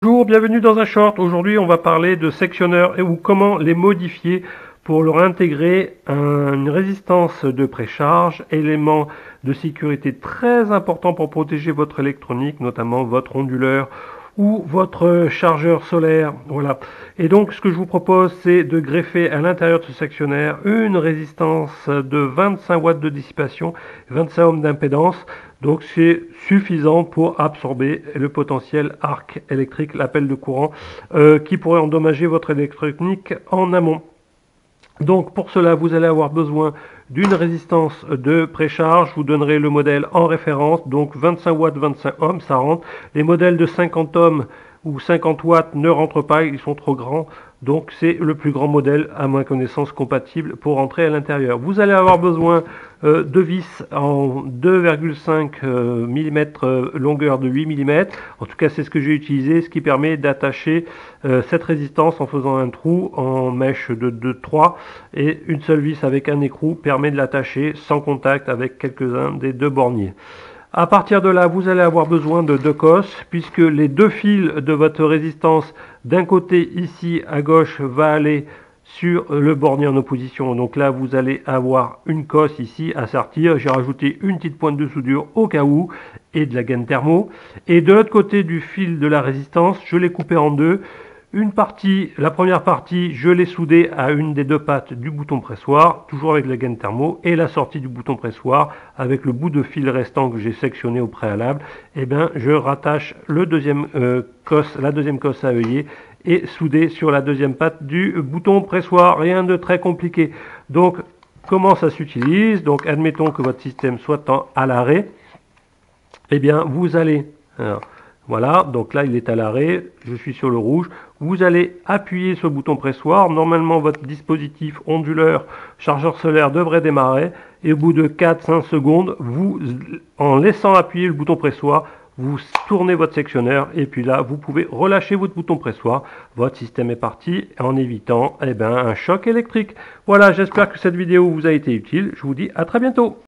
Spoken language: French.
Bonjour, bienvenue dans un short. Aujourd'hui, on va parler de sectionneurs et ou comment les modifier pour leur intégrer une résistance de précharge, élément de sécurité très important pour protéger votre électronique, notamment votre onduleur ou votre chargeur solaire. Voilà. Et donc, ce que je vous propose, c'est de greffer à l'intérieur de ce sectionnaire une résistance de 25 watts de dissipation, 25 ohms d'impédance. Donc, c'est suffisant pour absorber le potentiel arc électrique, l'appel de courant, qui pourrait endommager votre électronique en amont. Donc pour cela, vous allez avoir besoin d'une résistance de précharge. Je vous donnerai le modèle en référence. Donc 25 watts, 25 ohms, ça rentre. Les modèles de 50 ohms ou 50 watts ne rentrent pas, ils sont trop grands. Donc c'est le plus grand modèle, à ma connaissance, compatible pour rentrer à l'intérieur. Vous allez avoir besoin de vis en 2,5 mm, longueur de 8 mm. En tout cas, c'est ce que j'ai utilisé, ce qui permet d'attacher cette résistance en faisant un trou en mèche de 3 et une seule vis avec un écrou permet de l'attacher sans contact avec quelques-uns des deux borniers. À partir de là, vous allez avoir besoin de deux cosses, puisque les deux fils de votre résistance, d'un côté ici à gauche, va aller sur le bornier en opposition. Donc là, vous allez avoir une cosse ici à sortir. J'ai rajouté une petite pointe de soudure au cas où et de la gaine thermo. Et de l'autre côté du fil de la résistance, je l'ai coupé en deux. Une partie, la première partie, je l'ai soudée à une des deux pattes du bouton pressoir, toujours avec la gaine thermo, et la sortie du bouton pressoir avec le bout de fil restant que j'ai sectionné au préalable. Et bien, je rattache le deuxième la deuxième cosse à œillet et soudée sur la deuxième patte du bouton pressoir. Rien de très compliqué. Donc, comment ça s'utilise? Donc, admettons que votre système soit à l'arrêt. Eh bien, vous allez... Alors, voilà, donc là il est à l'arrêt, je suis sur le rouge. Vous allez appuyer sur le bouton pressoir. Normalement votre dispositif onduleur, chargeur solaire devrait démarrer. Et au bout de 4-5 secondes, en laissant appuyer le bouton pressoir, vous tournez votre sectionneur et puis là vous pouvez relâcher votre bouton pressoir. Votre système est parti en évitant un choc électrique. Voilà, j'espère que cette vidéo vous a été utile. Je vous dis à très bientôt.